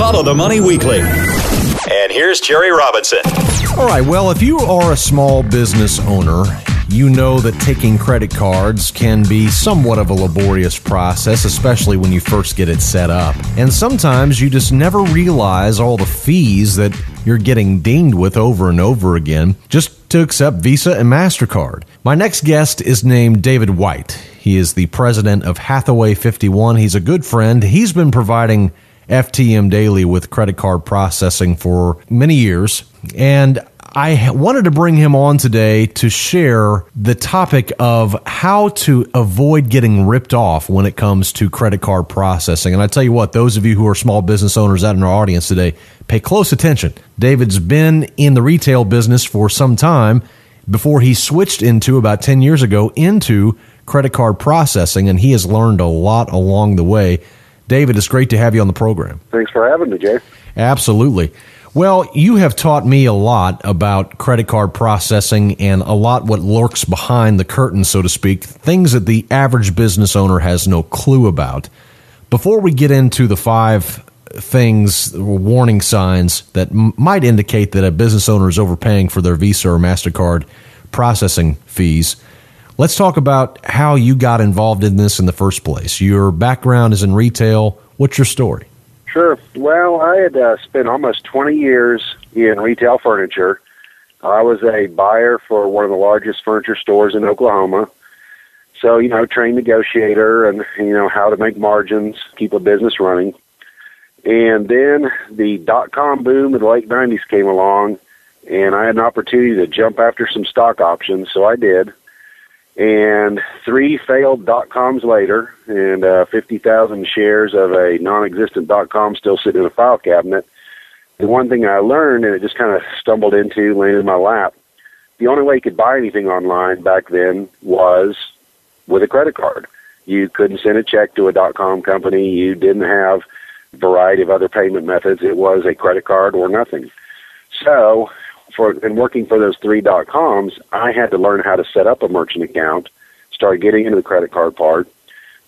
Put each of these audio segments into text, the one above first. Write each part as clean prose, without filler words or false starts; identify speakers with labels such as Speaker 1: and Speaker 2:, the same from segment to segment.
Speaker 1: Follow the Money Weekly. And here's Jerry Robinson.
Speaker 2: All right, well, if you are a small business owner, you know that taking credit cards can be somewhat of a laborious process, especially when you first get it set up. And sometimes you just never realize all the fees that you're getting dinged with over and over again just to accept Visa and MasterCard. My next guest is named David White. He is the president of Hathaway 51. He's a good friend. He's been providing FTM Daily with credit card processing for many years. And I wanted to bring him on today to share the topic of how to avoid getting ripped off when it comes to credit card processing. And I tell you what, those of you who are small business owners out in our audience today, pay close attention. David's been in the retail business for some time before he switched into, about 10 years ago, into credit card processing, and he has learned a lot along the way. David, it's great to have you on the program.
Speaker 3: Thanks for having me, Jay.
Speaker 2: Absolutely. Well, you have taught me a lot about credit card processing and a lot what lurks behind the curtain, so to speak, things that the average business owner has no clue about. Before we get into the 5 things, warning signs that might indicate that a business owner is overpaying for their Visa or MasterCard processing fees, let's talk about how you got involved in this in the first place. Your background is in retail. What's your story?
Speaker 3: Sure. Well, I had spent almost 20 years in retail furniture. I was a buyer for one of the largest furniture stores in Oklahoma. So, trained negotiator and, how to make margins, keep a business running. And then the dot-com boom of the late 90s came along, and I had an opportunity to jump after some stock options, so I did. And 3 failed dot-coms later, and 50,000 shares of a non-existent dot-com still sitting in a file cabinet. The one thing I learned, and it just kind of stumbled into, landed in my lap, the only way you could buy anything online back then was with a credit card. You couldn't send a check to a dot-com company. You didn't have a variety of other payment methods. It was a credit card or nothing. So, in working for those 3 dot-coms, I had to learn how to set up a merchant account, start getting into the credit card part.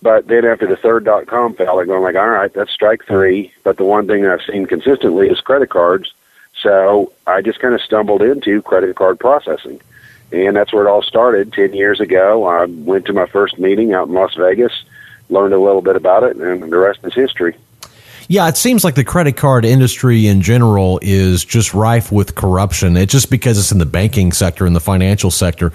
Speaker 3: But then after the 3rd dot-com fell, I'm going all right, that's strike 3. But the one thing I've seen consistently is credit cards. So I just kind of stumbled into credit card processing. And that's where it all started 10 years ago. I went to my first meeting out in Las Vegas, learned a little bit about it, and the rest is history.
Speaker 2: Yeah, it seems like the credit card industry in general is just rife with corruption. It's just because it's in the banking sector and the financial sector.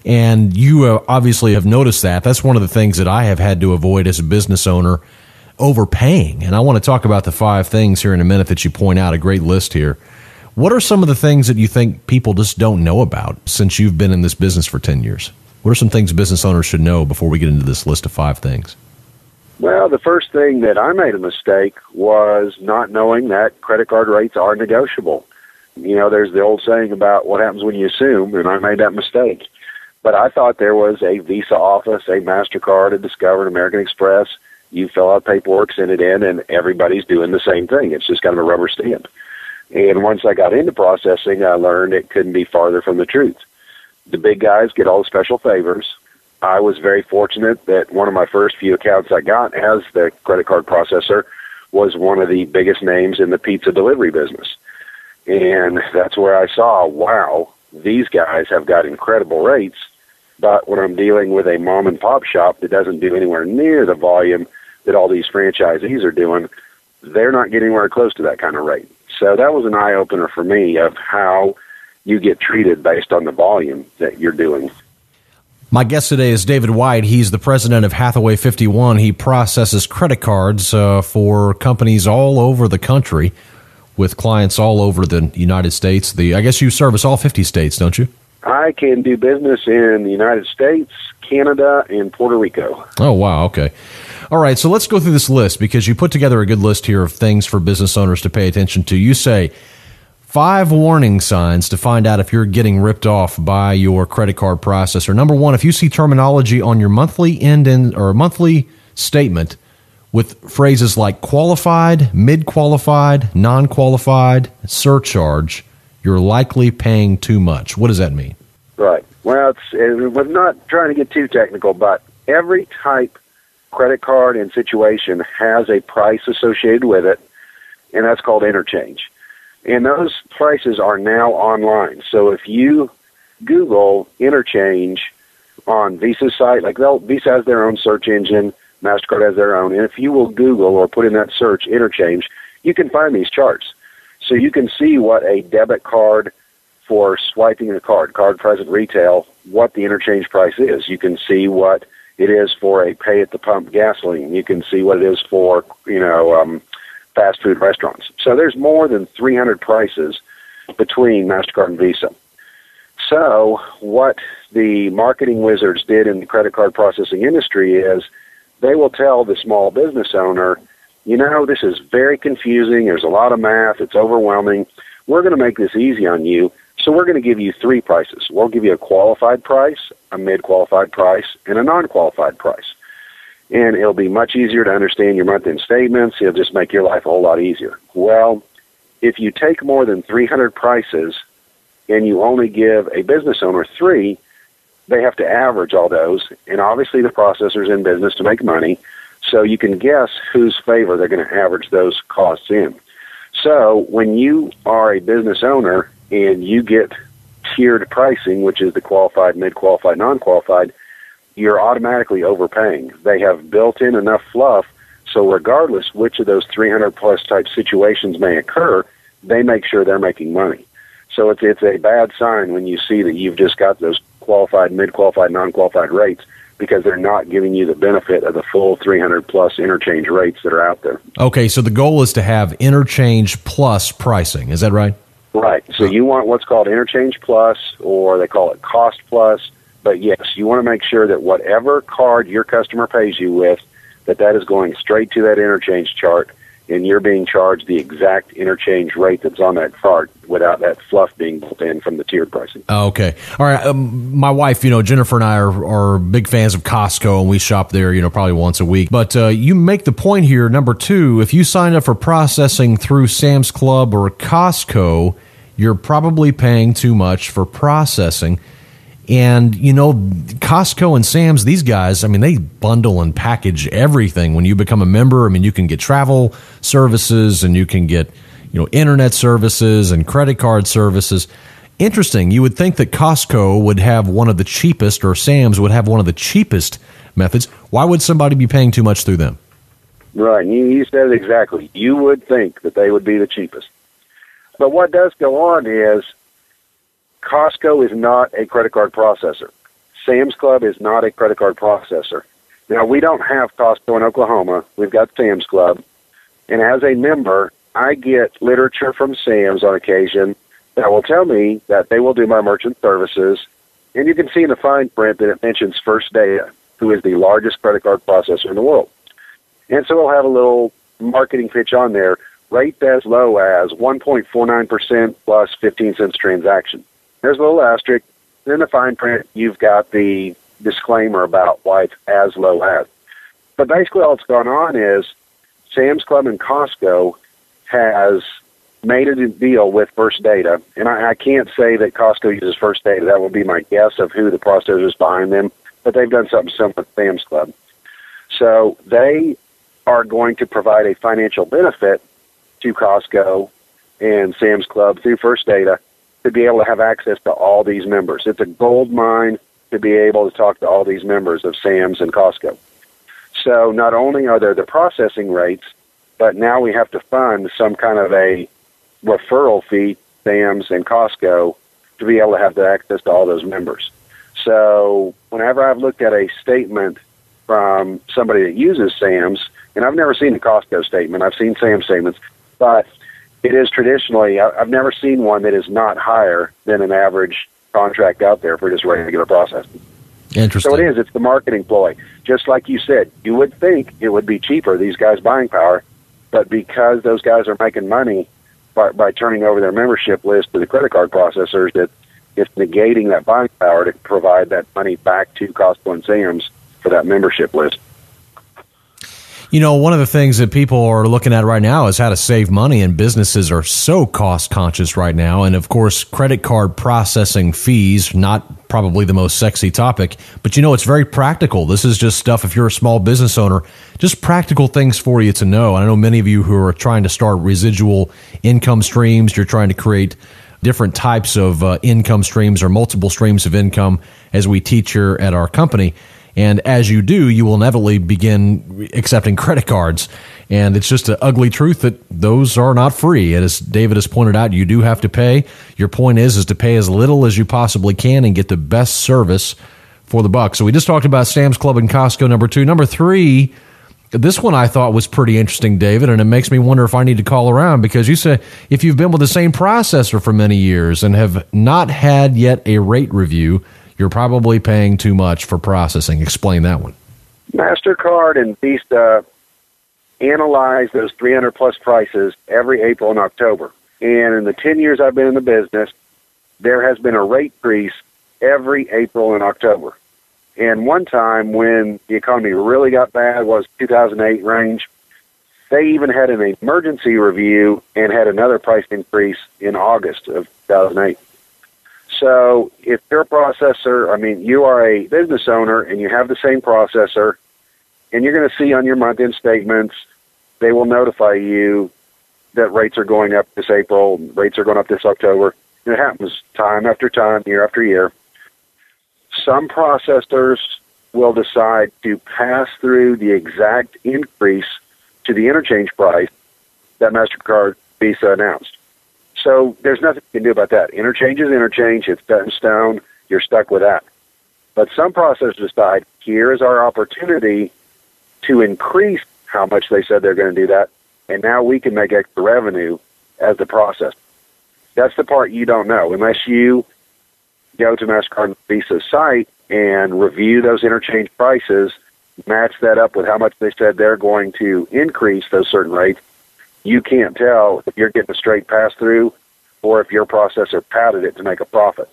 Speaker 2: And you obviously have noticed that. That's one of the things that I have had to avoid as a business owner, overpaying. And I want to talk about the 5 things here in a minute that you point out, a great list here. What are some of the things that you think people just don't know about since you've been in this business for 10 years? What are some things business owners should know before we get into this list of 5 things?
Speaker 3: Well, the first thing that I made a mistake was not knowing that credit card rates are negotiable. There's the old saying about what happens when you assume, and I made that mistake. But I thought there was a Visa office, a MasterCard, a Discover, an American Express. You fill out paperwork, send it in, and everybody's doing the same thing. It's just kind of a rubber stamp. And once I got into processing, I learned it couldn't be farther from the truth. The big guys get all the special favors. I was very fortunate that one of my first few accounts I got as the credit card processor was one of the biggest names in the pizza delivery business. And that's where I saw, wow, these guys have got incredible rates. But when I'm dealing with a mom and pop shop that doesn't do anywhere near the volume that all these franchisees are doing, they're not getting anywhere close to that kind of rate. So that was an eye-opener for me of how you get treated based on the volume that you're doing.
Speaker 2: My guest today is David White. He's the president of Hathaway 51. He processes credit cards for companies all over the country with clients all over the United States. I guess you service all 50 states, don't you?
Speaker 3: I can do business in the United States, Canada, and Puerto Rico.
Speaker 2: Oh, wow. Okay. All right. So let's go through this list because you put together a good list here of things for business owners to pay attention to. You say 5 warning signs to find out if you're getting ripped off by your credit card processor. Number 1, if you see terminology on your monthly or monthly statement with phrases like qualified, mid-qualified, non-qualified, surcharge, you're likely paying too much. What does that mean?
Speaker 3: Right. Well, we're not trying to get too technical, but every type credit card and situation has a price associated with it. and that's called interchange. And those prices are now online. So if you Google interchange on Visa's site, like Visa has their own search engine, MasterCard has their own, and if you will Google or put in that search interchange, you can find these charts. So you can see what a debit card for swiping a card present retail, what the interchange price is. You can see what it is for a pay at the pump gasoline. You can see what it is for, fast food restaurants. So there's more than 300 prices between MasterCard and Visa. So what the marketing wizards did in the credit card processing industry is they will tell the small business owner, this is very confusing. There's a lot of math. It's overwhelming. We're going to make this easy on you. So we're going to give you 3 prices. We'll give you a qualified price, a mid-qualified price, and a non-qualified price. And it'll be much easier to understand your month-end statements. It'll just make your life a whole lot easier. Well, if you take more than 300 prices and you only give a business owner 3, they have to average all those. And obviously the processor's in business to make money, so you can guess whose favor they're going to average those costs in. So when you are a business owner and you get tiered pricing, which is the qualified, mid-qualified, non-qualified, you're automatically overpaying. They have built in enough fluff, so regardless which of those 300-plus type situations may occur, they make sure they're making money. So it's a bad sign when you see that you've just got those qualified, mid-qualified, non-qualified rates, because they're not giving you the benefit of the full 300-plus interchange rates that are out there.
Speaker 2: Okay, so the goal is to have interchange plus pricing. Is that right?
Speaker 3: Right. So you want what's called interchange plus, or they call it cost plus. But yes, you want to make sure that whatever card your customer pays you with, that is going straight to that interchange chart, and you're being charged the exact interchange rate that's on that card without that fluff being built in from the tiered pricing.
Speaker 2: Okay. All right. My wife, Jennifer and I are big fans of Costco, and we shop there, probably once a week. But you make the point here, number 2, if you sign up for processing through Sam's Club or Costco, you're probably paying too much for processing. And, Costco and Sam's, these guys, they bundle and package everything. When you become a member, you can get travel services and you can get, internet services and credit card services. Interesting. You would think that Costco would have one of the cheapest, or Sam's would have one of the cheapest methods. Why would somebody be paying too much through them?
Speaker 3: Right. You said it exactly. You would think that they would be the cheapest. But what does go on is Costco is not a credit card processor. Sam's Club is not a credit card processor. Now, we don't have Costco in Oklahoma. We've got Sam's Club. And as a member, I get literature from Sam's on occasion that will tell me that they will do my merchant services. And you can see in the fine print that it mentions First Data, who is the largest credit card processor in the world. And so we'll have a little marketing pitch on there, rate as low as 1.49% plus 15 cents transaction. There's a little asterisk. In the fine print, you've got the disclaimer about why it's as low as. But basically all that's going on is Sam's Club and Costco has made a deal with First Data. And I can't say that Costco uses First Data. That would be my guess of who the processor is behind them. But they've done something similar with Sam's Club. So they are going to provide a financial benefit to Costco and Sam's Club through First Data to be able to have access to all these members. It's a gold mine to be able to talk to all these members of Sam's and Costco. So not only are there the processing rates, but now we have to fund some kind of a referral fee, Sam's and Costco, to be able to have the access to all those members. So whenever I've looked at a statement from somebody that uses Sam's, and I've never seen a Costco statement, I've seen Sam's statements, but it is traditionally, I've never seen one that is not higher than an average contract out there for just regular processing.
Speaker 2: Interesting.
Speaker 3: So it is, it's the marketing ploy. Just like you said, you would think it would be cheaper, these guys' buying power, but because those guys are making money by turning over their membership list to the credit card processors, that it's negating that buying power to provide that money back to Costco and Sam's for that membership list.
Speaker 2: You know, one of the things that people are looking at right now is how to save money, and businesses are so cost conscious right now. And of course, credit card processing fees, not probably the most sexy topic, but you know, it's very practical. This is just stuff, if you're a small business owner, just practical things for you to know. I know many of you who are trying to start residual income streams, you're trying to create different types of income streams or multiple streams of income, as we teach here at our company. And as you do, you will inevitably begin accepting credit cards. And it's just an ugly truth that those are not free. And as David has pointed out, you do have to pay. Your point is to pay as little as you possibly can and get the best service for the buck. So we just talked about Sam's Club and Costco, number 2. Number 3, this one I thought was pretty interesting, David, and it makes me wonder if I need to call around, because you said if you've been with the same processor for many years and have not had yet a rate review, you're probably paying too much for processing. Explain that one.
Speaker 3: MasterCard and Visa analyze those 300-plus prices every April and October. And in the 10 years I've been in the business, there has been a rate increase every April and October. And one time when the economy really got bad, was 2008 range, they even had an emergency review and had another price increase in August of 2008. So if you're a processor, I mean, you are a business owner and you have the same processor, and you're going to see on your month-end statements, they will notify you that rates are going up this April, rates are going up this October. And it happens time after time, year after year. Some processors will decide to pass through the exact increase to the interchange price that MasterCard Visa announced. So there's nothing you can do about that. Interchange is interchange. It's set in stone. You're stuck with that. But some processors decide, here is our opportunity to increase how much they said they're going to do that, and now we can make extra revenue as the processor. That's the part you don't know. Unless you go to MasterCard Visa's site and review those interchange prices, match that up with how much they said they're going to increase those certain rates, you can't tell if you're getting a straight pass-through or if your processor padded it to make a profit.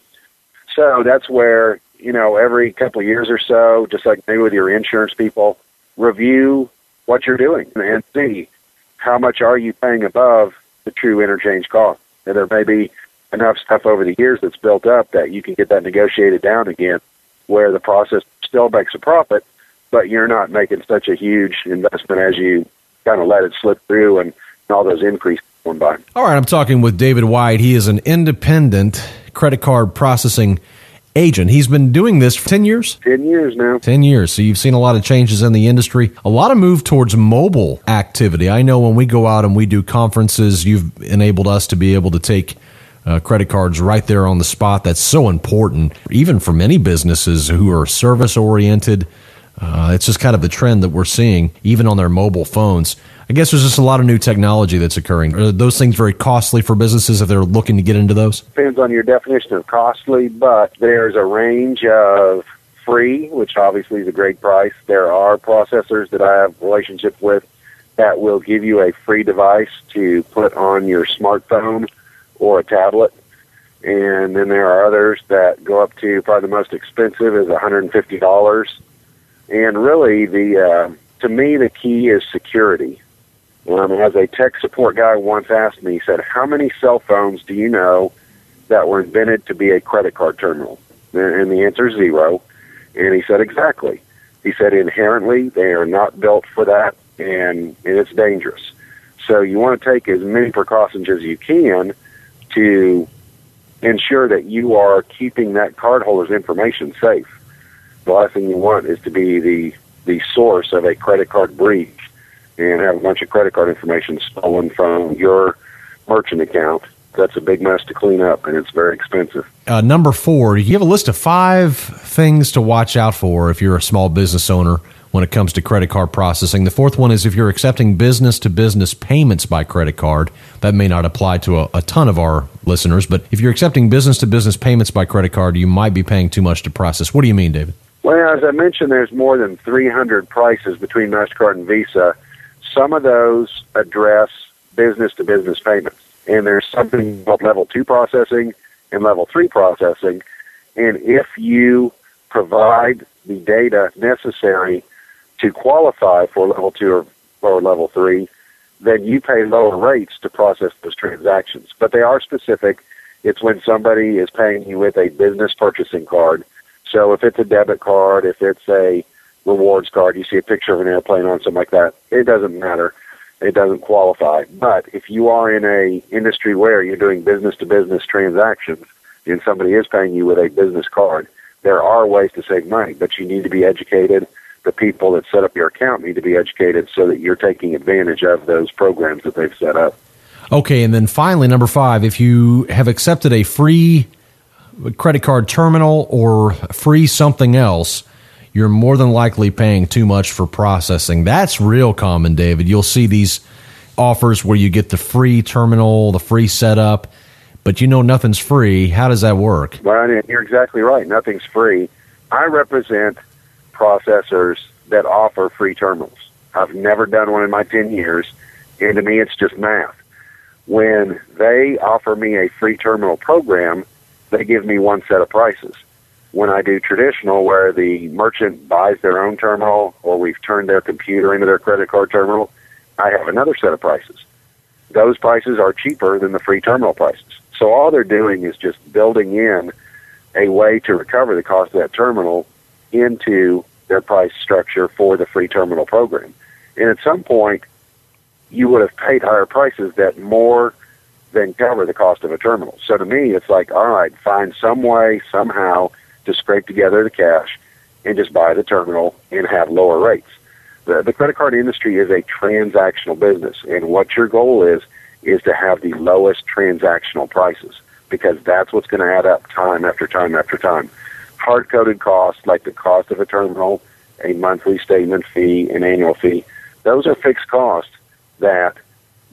Speaker 3: So that's where, you know, every couple of years or so, just like maybe with your insurance people, review what you're doing and see how much are you paying above the true interchange cost. And there may be enough stuff over the years that's built up that you can get that negotiated down again, where the process still makes a profit, but you're not making such a huge investment as you kind of let it slip through and all those increases going by.
Speaker 2: All right, I'm talking with David White. He is an independent credit card processing agent. He's been doing this for 10 years?
Speaker 3: 10 years now.
Speaker 2: 10 years. So you've seen a lot of changes in the industry, a lot of move towards mobile activity. I know when we go out and we do conferences, you've enabled us to be able to take credit cards right there on the spot. That's so important, even for many businesses who are service-oriented. It's just kind of the trend that we're seeing, even on their mobile phones. I guess there's just a lot of new technology that's occurring. Are those things very costly for businesses if they're looking to get into those?
Speaker 3: Depends on your definition of costly, but there's a range of free, which obviously is a great price. There are processors that I have relationships with that will give you a free device to put on your smartphone or a tablet. And then there are others that go up to probably the most expensive is $150. And really, to me, the key is security. As a tech support guy once asked me, he said, how many cell phones do you know that were invented to be a credit card terminal? And the answer is 0. And he said, exactly. He said, inherently, they are not built for that, and it's dangerous. So you want to take as many precautions as you can to ensure that you are keeping that cardholder's information safe. The last thing you want is to be the source of a credit card breach and have a bunch of credit card information stolen from your merchant account. That's a big mess to clean up, and it's very expensive.
Speaker 2: Number 4, you have a list of 5 things to watch out for if you're a small business owner when it comes to credit card processing. The 4th one is if you're accepting business-to-business payments by credit card. That may not apply to a ton of our listeners, but if you're accepting business-to-business payments by credit card, you might be paying too much to process. What do you mean, David?
Speaker 3: Well, as I mentioned, there's more than 300 prices between MasterCard and Visa. Some of those address business-to-business payments, and there's something called Level 2 processing and Level 3 processing. And if you provide the data necessary to qualify for Level 2 or or level 3, then you pay lower rates to process those transactions. But they are specific. It's when somebody is paying you with a business purchasing card. So if it's a debit card, if it's a rewards card, you see a picture of an airplane on something like that, it doesn't matter. It doesn't qualify. But if you are in a industry where you're doing business-to-business transactions and somebody is paying you with a business card, there are ways to save money, but you need to be educated. The people that set up your account need to be educated so that you're taking advantage of those programs that they've set up.
Speaker 2: Okay, and then finally, number 5, if you have accepted a free credit card terminal or free something else, you're more than likely paying too much for processing. That's real common, David. You'll see these offers where you get the free terminal, the free setup, but you know nothing's free. How does that work?
Speaker 3: Well, you're exactly right. Nothing's free. I represent processors that offer free terminals. I've never done one in my 10 years, and to me it's just math. When they offer me a free terminal program, they give me one set of prices. When I do traditional, where the merchant buys their own terminal or we've turned their computer into their credit card terminal, I have another set of prices. Those prices are cheaper than the free terminal prices. So all they're doing is just building in a way to recover the cost of that terminal into their price structure for the free terminal program. And at some point, you would have paid higher prices that more than cover the cost of a terminal. So to me, it's like, all right, find some way, somehow, to scrape together the cash and just buy the terminal and have lower rates. The credit card industry is a transactional business, and what your goal is to have the lowest transactional prices, because that's what's going to add up time after time after time. Hard-coded costs, like the cost of a terminal, a monthly statement fee, an annual fee, those are fixed costs that,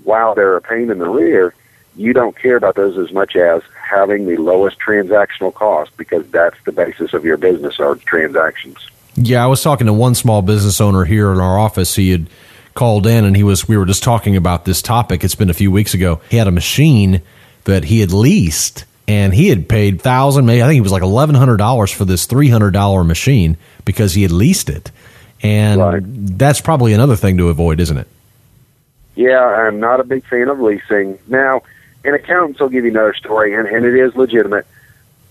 Speaker 3: while they're a pain in the rear, you don't care about those as much as having the lowest transactional cost, because that's the basis of your business, are transactions.
Speaker 2: Yeah, I was talking to one small business owner here in our office. He had called in, and we were just talking about this topic. It's been a few weeks ago. He had a machine that he had leased, and he had paid maybe I think it was like $1,100 for this $300 machine because he had leased it. And
Speaker 3: right.
Speaker 2: That's probably another thing to avoid, isn't it?
Speaker 3: Yeah, I'm not a big fan of leasing. Now, and accountants will give you another story, and it is legitimate.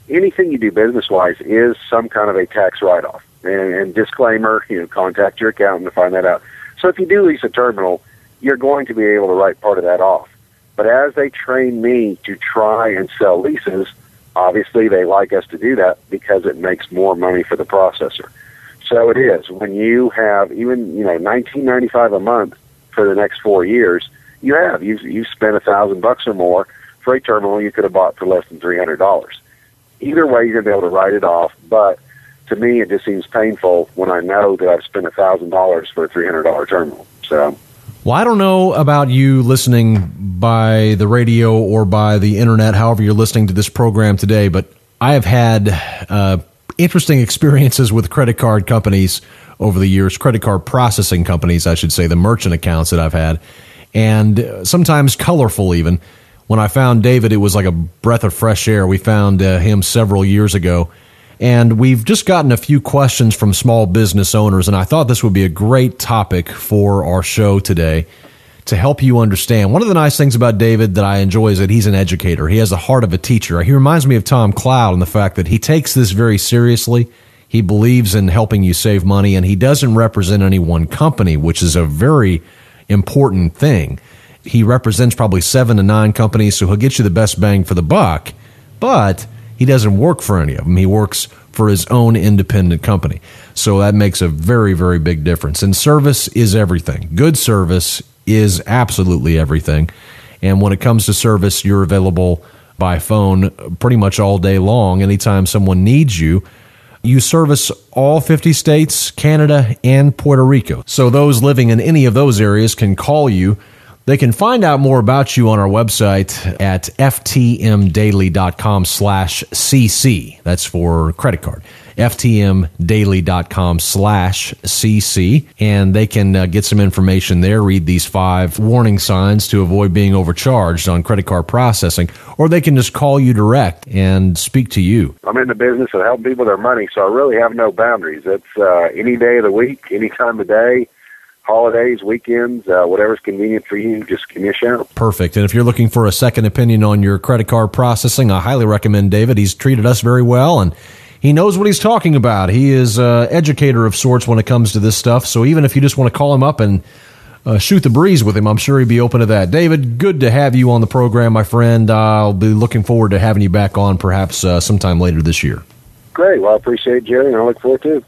Speaker 3: Anything you do business-wise is some kind of a tax write-off. And disclaimer, contact your accountant to find that out. So if you do lease a terminal, you're going to be able to write part of that off. But as they train me to try and sell leases, obviously they like us to do that because it makes more money for the processor. So it is. When you have even, $19.95 a month for the next 4 years, you spent $1,000 or more for a terminal you could have bought for less than $300. Either way, you're going to be able to write it off, but to me, it just seems painful when I know that I've spent $1,000 for a $300 terminal. So,
Speaker 2: well, I don't know about you listening by the radio or by the internet, however you're listening to this program today, but I have had interesting experiences with credit card companies over the years, credit card processing companies, I should say, the merchant accounts that I've had, and sometimes colorful even. When I found David, it was like a breath of fresh air. We found him several years ago. And we've just gotten a few questions from small business owners, and I thought this would be a great topic for our show today to help you understand. One of the nice things about David that I enjoy is that he's an educator. He has the heart of a teacher. He reminds me of Tom Cloud in the fact that he takes this very seriously. He believes in helping you save money, and he doesn't represent any one company, which is a very important thing. He represents probably 7 to 9 companies, so he'll get you the best bang for the buck, but he doesn't work for any of them. He works for his own independent company. So that makes a very, very big difference. And service is everything. Good service is absolutely everything. And when it comes to service, you're available by phone pretty much all day long. Anytime someone needs you, you service all 50 states, Canada, and Puerto Rico. So those living in any of those areas can call you. They can find out more about you on our website at ftmdaily.com/cc. That's for credit card. ftmdaily.com/cc. And they can get some information there, read these 5 warning signs to avoid being overcharged on credit card processing, or they can just call you direct and speak to you.
Speaker 3: I'm in the business of helping people with their money, so I really have no boundaries. It's any day of the week, any time of day. holidays, weekends, whatever's convenient for you, just give me a shout.
Speaker 2: Perfect. And if you're looking for a second opinion on your credit card processing, I highly recommend David. He's treated us very well, and he knows what he's talking about. He is an educator of sorts when it comes to this stuff. So even if you just want to call him up and shoot the breeze with him, I'm sure he'd be open to that. David, good to have you on the program, my friend. I'll be looking forward to having you back on perhaps sometime later this year.
Speaker 3: Great. Well, I appreciate it, Jerry, and I look forward to it.